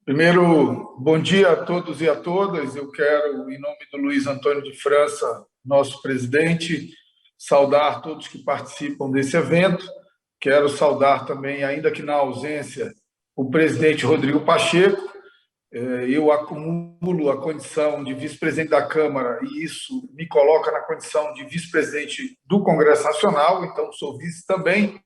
Primeiro, bom dia a todos e a todas. Eu quero, em nome do Luiz Antônio de França, nosso presidente, saudar todos que participam desse evento. Quero saudar também, ainda que na ausência, o presidente Rodrigo Pacheco. Eu acumulo a condição de vice-presidente da Câmara e isso me coloca na condição de vice-presidente do Congresso Nacional, então sou vice também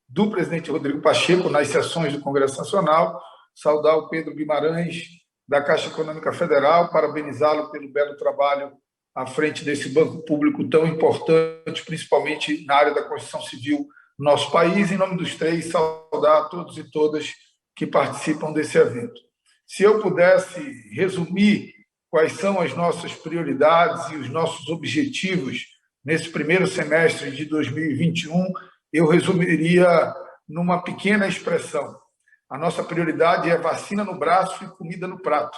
do presidente Rodrigo Pacheco nas sessões do Congresso Nacional. Saudar o Pedro Guimarães, da Caixa Econômica Federal, parabenizá-lo pelo belo trabalho à frente desse banco público tão importante, principalmente na área da construção civil no nosso país. Em nome dos três, saudar a todos e todas que participam desse evento. Se eu pudesse resumir quais são as nossas prioridades e os nossos objetivos nesse primeiro semestre de 2021, eu resumiria numa pequena expressão. A nossa prioridade é vacina no braço e comida no prato.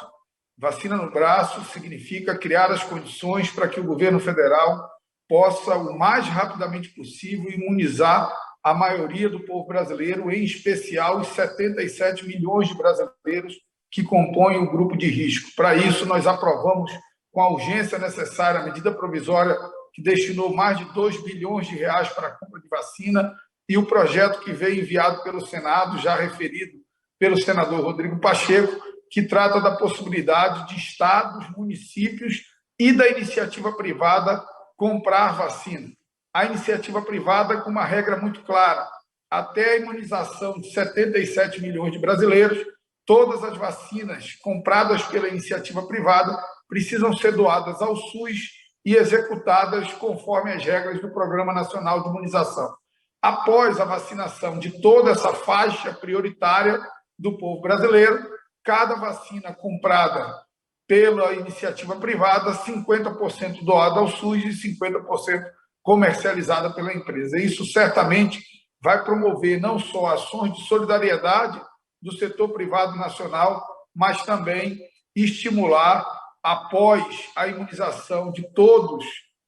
Vacina no braço significa criar as condições para que o governo federal possa, o mais rapidamente possível, imunizar a maioria do povo brasileiro, em especial os 77 milhões de brasileiros que compõem o grupo de risco. Para isso, nós aprovamos com a urgência necessária a medida provisória que destinou mais de 2 bilhões de reais para a compra de vacina e o projeto que veio enviado pelo Senado, já referido pelo senador Rodrigo Pacheco, que trata da possibilidade de estados, municípios e da iniciativa privada comprar vacina. A iniciativa privada com uma regra muito clara: até a imunização de 77 milhões de brasileiros, todas as vacinas compradas pela iniciativa privada precisam ser doadas ao SUS e executadas conforme as regras do Programa Nacional de Imunização. Após a vacinação de toda essa faixa prioritária do povo brasileiro, cada vacina comprada pela iniciativa privada, 50% doada ao SUS e 50% comercializada pela empresa. Isso certamente vai promover não só ações de solidariedade do setor privado nacional, mas também estimular, após a imunização de todos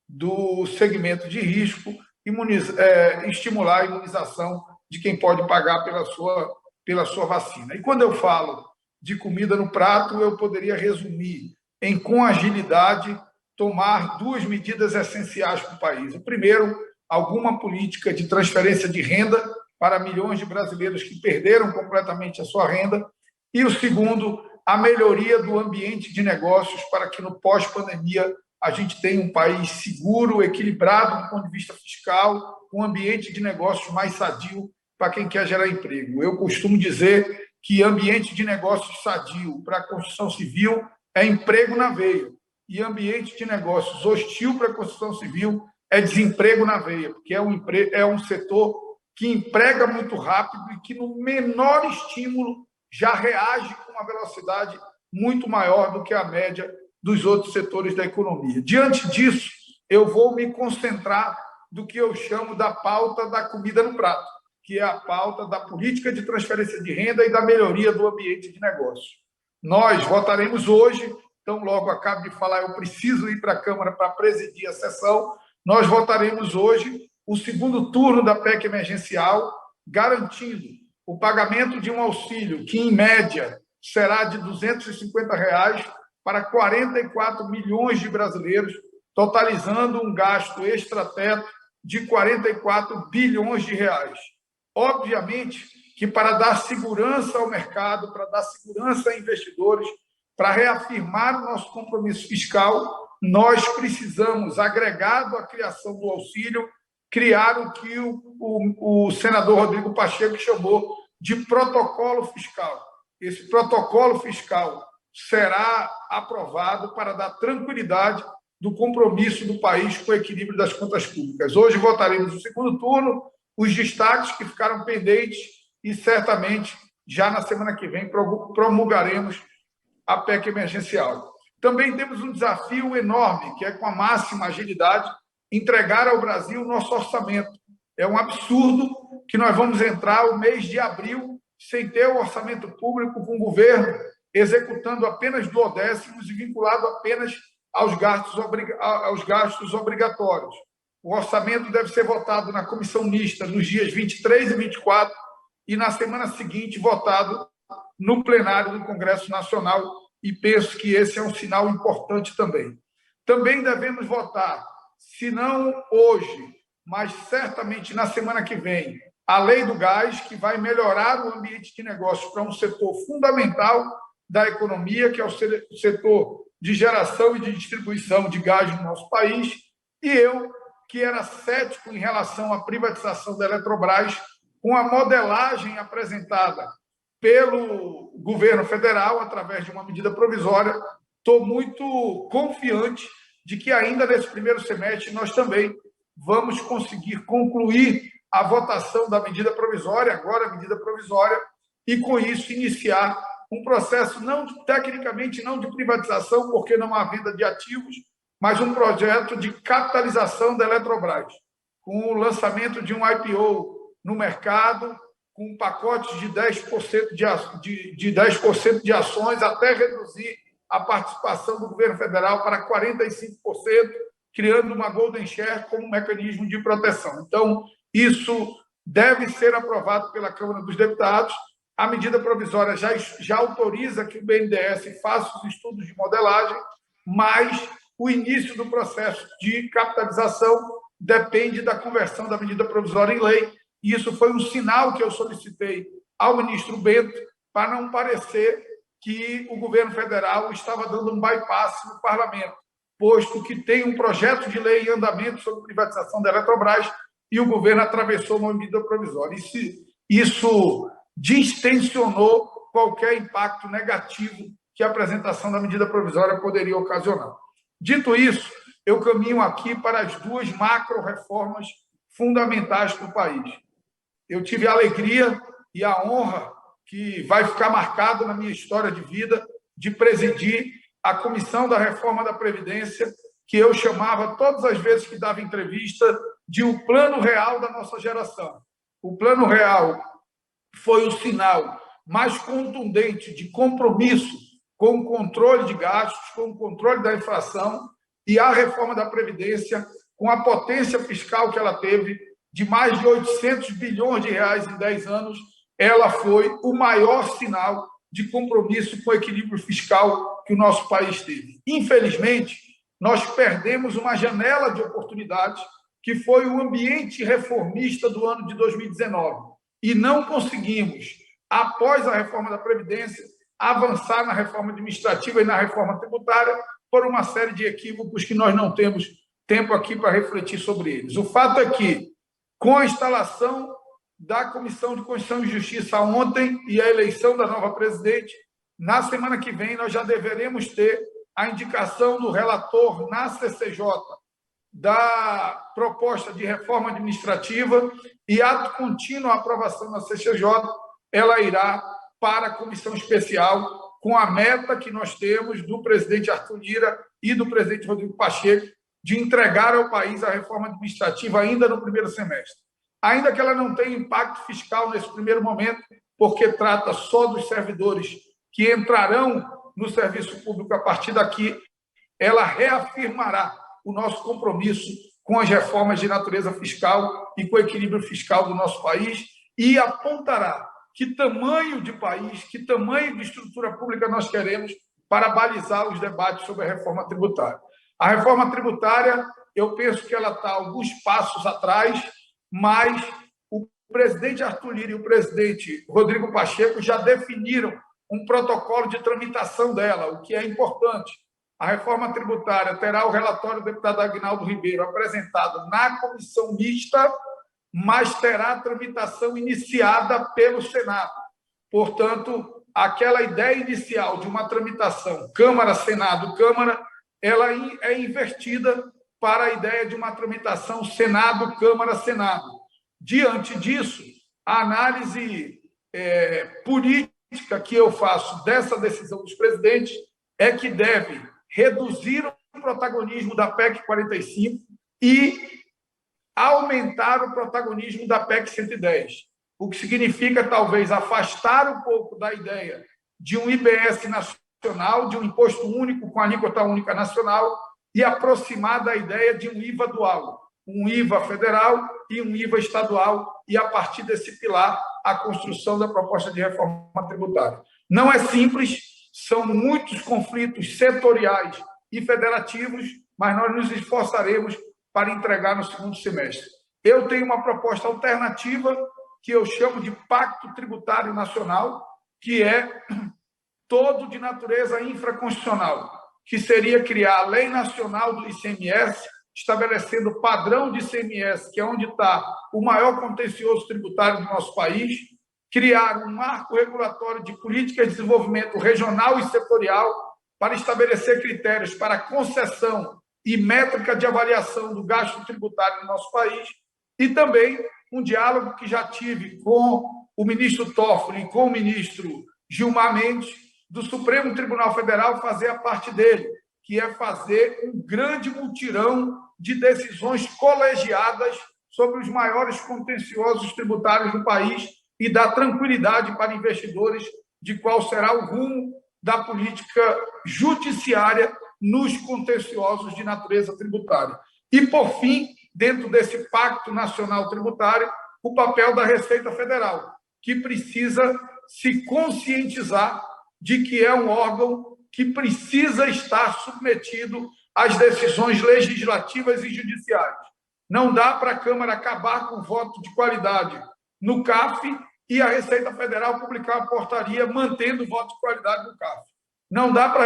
do segmento de risco, estimular a imunização de quem pode pagar pela sua vacina. E quando eu falo de comida no prato, eu poderia resumir em, com agilidade, tomar duas medidas essenciais para o país. O primeiro, alguma política de transferência de renda para milhões de brasileiros que perderam completamente a sua renda. E o segundo, a melhoria do ambiente de negócios para que no pós-pandemia a gente tenha um país seguro, equilibrado do ponto de vista fiscal, um ambiente de negócios mais sadio para quem quer gerar emprego. Eu costumo dizer que ambiente de negócios sadio para a construção civil é emprego na veia, e ambiente de negócios hostil para a construção civil é desemprego na veia, porque é um setor que emprega muito rápido e que, no menor estímulo, já reage com uma velocidade muito maior do que a média dos outros setores da economia. Diante disso, eu vou me concentrar do que eu chamo da pauta da comida no prato, que é a pauta da política de transferência de renda e da melhoria do ambiente de negócio. Nós votaremos hoje, então logo acabo de falar, eu preciso ir para a Câmara para presidir a sessão, nós votaremos hoje o segundo turno da PEC emergencial, garantindo o pagamento de um auxílio que, em média, será de R$ 250 para 44 milhões de brasileiros, totalizando um gasto extrateto de 44 bilhões de reais. Obviamente que, para dar segurança ao mercado, para dar segurança a investidores, para reafirmar o nosso compromisso fiscal, nós precisamos, agregado à criação do auxílio, criar o que o senador Rodrigo Pacheco chamou de protocolo fiscal. Esse protocolo fiscal será aprovado para dar tranquilidade do compromisso do país com o equilíbrio das contas públicas. Hoje votaremos no segundo turno, os destaques que ficaram pendentes e, certamente, já na semana que vem, promulgaremos a PEC emergencial. Também temos um desafio enorme, que é, com a máxima agilidade, entregar ao Brasil o nosso orçamento. É um absurdo que nós vamos entrar o mês de abril sem ter o orçamento público, com o governo executando apenas duodécimos e vinculado apenas aos gastos obrigatórios. O orçamento deve ser votado na comissão mista nos dias 23 e 24 e, na semana seguinte, votado no plenário do Congresso Nacional, e penso que esse é um sinal importante também. Também devemos votar, se não hoje, mas certamente na semana que vem, a lei do gás, que vai melhorar o ambiente de negócios para um setor fundamental da economia, que é o setor de geração e de distribuição de gás no nosso país. E eu, que era cético em relação à privatização da Eletrobras, com a modelagem apresentada pelo governo federal, através de uma medida provisória, estou muito confiante de que ainda nesse primeiro semestre nós também vamos conseguir concluir a votação da medida provisória, agora a medida provisória, e com isso iniciar um processo tecnicamente não de privatização, porque não há venda de ativos, mas um projeto de capitalização da Eletrobras, com o lançamento de um IPO no mercado, com pacotes de 10% de 10% de ações, até reduzir a participação do governo federal para 45%, criando uma golden share como mecanismo de proteção. Então, isso deve ser aprovado pela Câmara dos Deputados. A medida provisória já autoriza que o BNDES faça os estudos de modelagem, mas o início do processo de capitalização depende da conversão da medida provisória em lei, e isso foi um sinal que eu solicitei ao ministro Bento, para não parecer que o governo federal estava dando um bypass no parlamento, posto que tem um projeto de lei em andamento sobre privatização da Eletrobras e o governo atravessou uma medida provisória. Isso distensionou qualquer impacto negativo que a apresentação da medida provisória poderia ocasionar. Dito isso, eu caminho aqui para as duas macro-reformas fundamentais para o país. Eu tive a alegria e a honra, que vai ficar marcado na minha história de vida, de presidir a Comissão da Reforma da Previdência, que eu chamava, todas as vezes que dava entrevista, de o plano real da nossa geração. O plano real foi o sinal mais contundente de compromisso com o controle de gastos, com o controle da inflação, e a reforma da Previdência, com a potência fiscal que ela teve, de mais de 800 bilhões de reais em 10 anos, ela foi o maior sinal de compromisso com o equilíbrio fiscal que o nosso país teve. Infelizmente, nós perdemos uma janela de oportunidades, que foi o ambiente reformista do ano de 2019, e não conseguimos, após a reforma da Previdência, avançar na reforma administrativa e na reforma tributária, por uma série de equívocos que nós não temos tempo aqui para refletir sobre eles. O fato é que, com a instalação da Comissão de Constituição e Justiça ontem e a eleição da nova presidente, na semana que vem nós já deveremos ter a indicação do relator na CCJ da proposta de reforma administrativa, e, ato contínuo, a aprovação na CCJ, ela irá para a comissão especial, com a meta que nós temos do presidente Arthur Lira e do presidente Rodrigo Pacheco de entregar ao país a reforma administrativa ainda no primeiro semestre. Ainda que ela não tenha impacto fiscal nesse primeiro momento, porque trata só dos servidores que entrarão no serviço público a partir daqui, ela reafirmará o nosso compromisso com as reformas de natureza fiscal e com o equilíbrio fiscal do nosso país, e apontará que tamanho de país, que tamanho de estrutura pública nós queremos para balizar os debates sobre a reforma tributária. A reforma tributária, eu penso que ela está alguns passos atrás, mas o presidente Arthur Lira e o presidente Rodrigo Pacheco já definiram um protocolo de tramitação dela, o que é importante. A reforma tributária terá o relatório do deputado Aguinaldo Ribeiro apresentado na comissão mista, mas terá tramitação iniciada pelo Senado. Portanto, aquela ideia inicial de uma tramitação Câmara-Senado-Câmara, ela é invertida para a ideia de uma tramitação Senado-Câmara-Senado. Diante disso, a análise política que eu faço dessa decisão dos presidentes é que deve reduzir o protagonismo da PEC 45 e aumentar o protagonismo da PEC 110, o que significa, talvez, afastar um pouco da ideia de um IBS nacional, de um imposto único com alíquota única nacional, e aproximar da ideia de um IVA dual, um IVA federal e um IVA estadual, e, a partir desse pilar, a construção da proposta de reforma tributária. Não é simples, são muitos conflitos setoriais e federativos, mas nós nos esforçaremos para entregar no segundo semestre. Eu tenho uma proposta alternativa que eu chamo de Pacto Tributário Nacional, que é todo de natureza infraconstitucional, que seria criar a Lei Nacional do ICMS, estabelecendo o padrão de ICMS, que é onde está o maior contencioso tributário do nosso país, criar um marco regulatório de políticas de desenvolvimento regional e setorial para estabelecer critérios para concessão e métrica de avaliação do gasto tributário no nosso país, e também um diálogo que já tive com o ministro Toffoli e com o ministro Gilmar Mendes, do Supremo Tribunal Federal, fazer a parte dele, que é fazer um grande mutirão de decisões colegiadas sobre os maiores contenciosos tributários do país e dar tranquilidade para investidores de qual será o rumo da política judiciária nos contenciosos de natureza tributária. E, por fim, dentro desse Pacto Nacional Tributário, o papel da Receita Federal, que precisa se conscientizar de que é um órgão que precisa estar submetido às decisões legislativas e judiciais. Não dá para a Câmara acabar com o voto de qualidade no CAF e a Receita Federal publicar uma portaria mantendo o voto de qualidade no CAF. Não dá para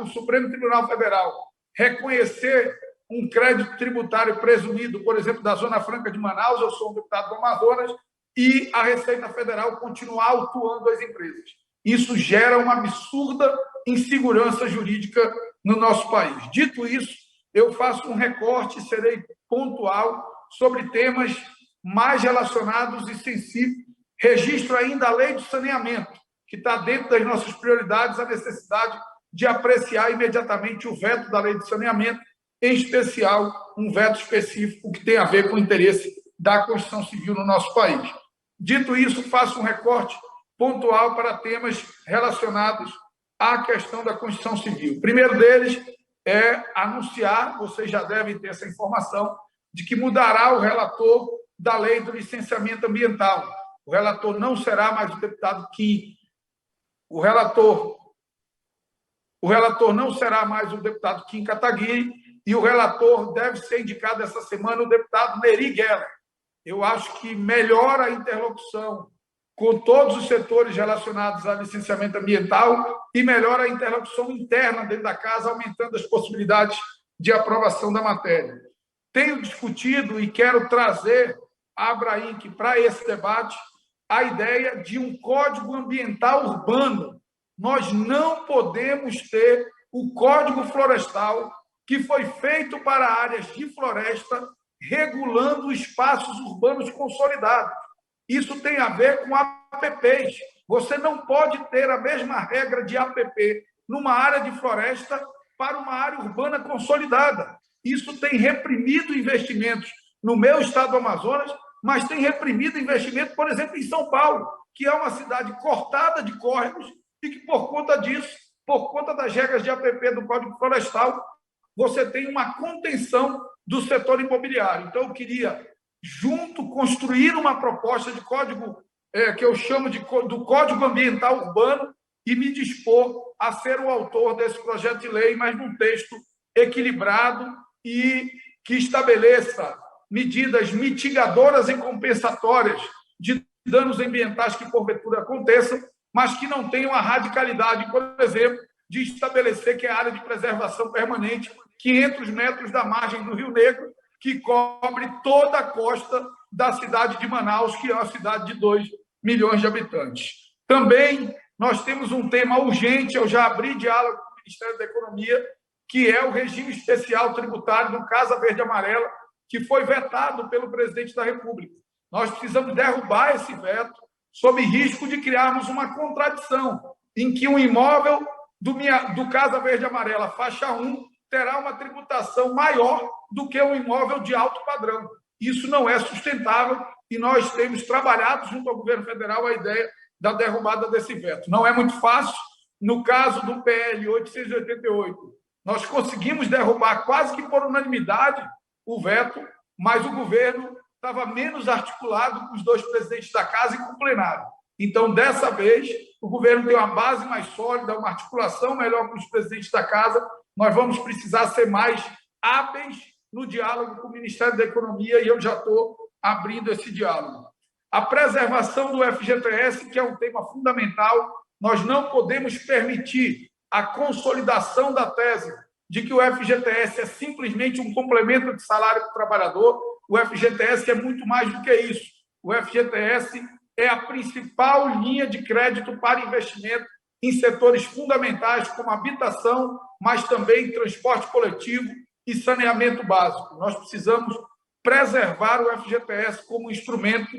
o Supremo Tribunal Federal reconhecer um crédito tributário presumido, por exemplo, da Zona Franca de Manaus, eu sou um deputado do Amazonas, e a Receita Federal continuar autuando as empresas. Isso gera uma absurda insegurança jurídica no nosso país. Dito isso, eu faço um recorte, serei pontual, sobre temas mais relacionados e sensíveis. Registro ainda a lei do saneamento, que está dentro das nossas prioridades, a necessidade de apreciar imediatamente o veto da lei do saneamento, em especial um veto específico que tem a ver com o interesse da Constituição Civil no nosso país. Dito isso, faço um recorte pontual para temas relacionados à questão da Constituição Civil. O primeiro deles é anunciar, vocês já devem ter essa informação, de que mudará o relator da lei do licenciamento ambiental. O relator não será mais o deputado Kim. O relator não será mais o deputado Kim Kataguiri, e o relator deve ser indicado essa semana o deputado Neri Geller. Eu acho que melhora a interlocução com todos os setores relacionados ao licenciamento ambiental e melhora a interlocução interna dentro da casa, aumentando as possibilidades de aprovação da matéria. Tenho discutido e quero trazer a Abrainc para esse debate a ideia de um código ambiental urbano. Nós não podemos ter o Código Florestal, que foi feito para áreas de floresta, regulando espaços urbanos consolidados. Isso tem a ver com APPs. Você não pode ter a mesma regra de APP numa área de floresta para uma área urbana consolidada. Isso tem reprimido investimentos no meu estado do Amazonas, mas tem reprimido investimento, por exemplo, em São Paulo, que é uma cidade cortada de córregos e que, por conta disso, por conta das regras de APP do Código Florestal, você tem uma contenção do setor imobiliário. Então, eu queria, junto, construir uma proposta de código, que eu chamo do Código Ambiental Urbano, e me dispor a ser o autor desse projeto de lei, mas num texto equilibrado e que estabeleça medidas mitigadoras e compensatórias de danos ambientais que, porventura, aconteçam, mas que não tenham a radicalidade, por exemplo, de estabelecer que é a área de preservação permanente, 500 metros da margem do Rio Negro, que cobre toda a costa da cidade de Manaus, que é uma cidade de 2 milhões de habitantes. Também nós temos um tema urgente, eu já abri diálogo com o Ministério da Economia, que é o regime especial tributário do Casa Verde e Amarela, que foi vetado pelo presidente da República. Nós precisamos derrubar esse veto, sob risco de criarmos uma contradição, em que um imóvel do Casa Verde e Amarela, faixa 1, terá uma tributação maior do que um imóvel de alto padrão. Isso não é sustentável e nós temos trabalhado junto ao governo federal a ideia da derrubada desse veto. Não é muito fácil. No caso do PL 888, nós conseguimos derrubar quase que por unanimidade o veto, mas o governo estava menos articulado com os dois presidentes da Casa e com o plenário. Então, dessa vez, o governo tem uma base mais sólida, uma articulação melhor com os presidentes da Casa. Nós vamos precisar ser mais hábeis no diálogo com o Ministério da Economia e eu já estou abrindo esse diálogo. A preservação do FGTS, que é um tema fundamental, nós não podemos permitir a consolidação da tese de que o FGTS é simplesmente um complemento de salário para o trabalhador. O FGTS é muito mais do que isso. O FGTS é a principal linha de crédito para investimento em setores fundamentais, como habitação, mas também transporte coletivo e saneamento básico. Nós precisamos preservar o FGTS como instrumento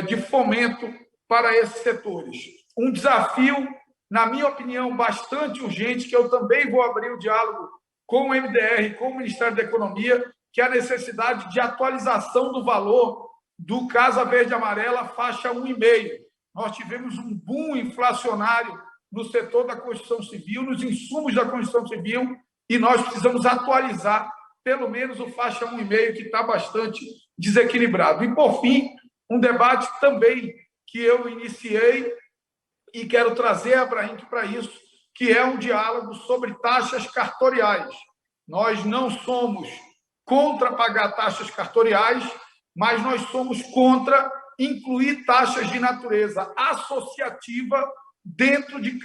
de fomento para esses setores. Um desafio, na minha opinião, bastante urgente, que eu também vou abrir o diálogo com o MDR, com o Ministério da Economia, que é a necessidade de atualização do valor do Casa Verde e Amarela, faixa 1,5. Nós tivemos um boom inflacionário no setor da construção civil, nos insumos da construção civil, e nós precisamos atualizar pelo menos o faixa 1,5, que está bastante desequilibrado. E, por fim, um debate também que eu iniciei e quero trazer a Abrainc para isso, que é um diálogo sobre taxas cartoriais. Nós não somos contra pagar taxas cartoriais, mas nós somos contra incluir taxas de natureza associativa dentro de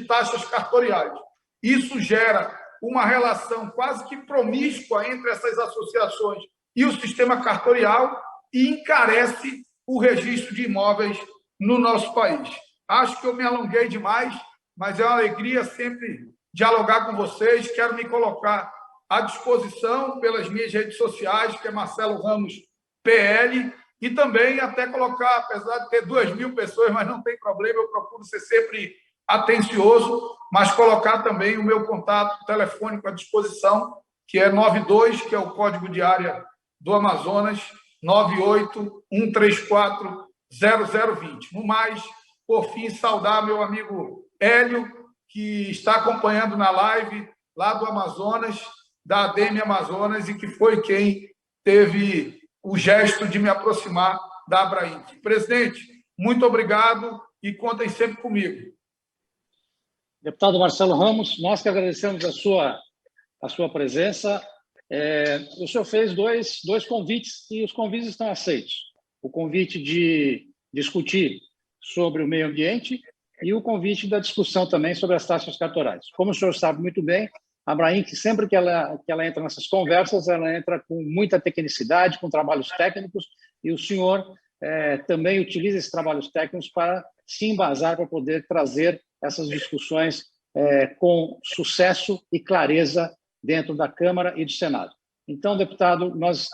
taxas cartoriais. Isso gera uma relação quase que promíscua entre essas associações e o sistema cartorial e encarece o registro de imóveis no nosso país. Acho que eu me alonguei demais, mas é uma alegria sempre dialogar com vocês. Quero me colocar à disposição pelas minhas redes sociais, que é Marcelo Ramos PL, e também até colocar, apesar de ter 2.000 pessoas, mas não tem problema, eu procuro ser sempre atencioso, mas colocar também o meu contato telefônico à disposição, que é 92, que é o código de área do Amazonas, 98-134-0020. No mais, por fim, saudar meu amigo Hélio, que está acompanhando na live lá do Amazonas, da ADM Amazonas, e que foi quem teve o gesto de me aproximar da Abrainc. Presidente, muito obrigado e contem sempre comigo. Deputado Marcelo Ramos, nós que agradecemos a sua presença. O senhor fez dois convites e os convites estão aceitos. O convite de discutir sobre o meio ambiente e o convite da discussão também sobre as taxas cartorais. Como o senhor sabe muito bem, a Abrainc, sempre que ela entra nessas conversas, ela entra com muita tecnicidade, com trabalhos técnicos, e o senhor também utiliza esses trabalhos técnicos para se embasar, para poder trazer essas discussões com sucesso e clareza dentro da Câmara e do Senado. Então, deputado, nós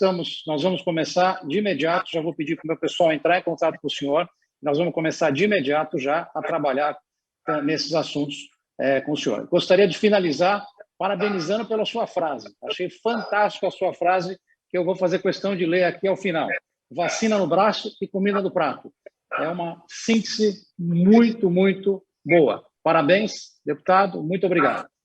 vamos começar de imediato, já vou pedir para o meu pessoal entrar em contato com o senhor, nós vamos começar de imediato já a trabalhar nesses assuntos com o senhor. Gostaria de finalizar parabenizando pela sua frase. Achei fantástica a sua frase, que eu vou fazer questão de ler aqui ao final. Vacina no braço e comida no prato. É uma síntese muito, muito boa. Parabéns, deputado. Muito obrigado.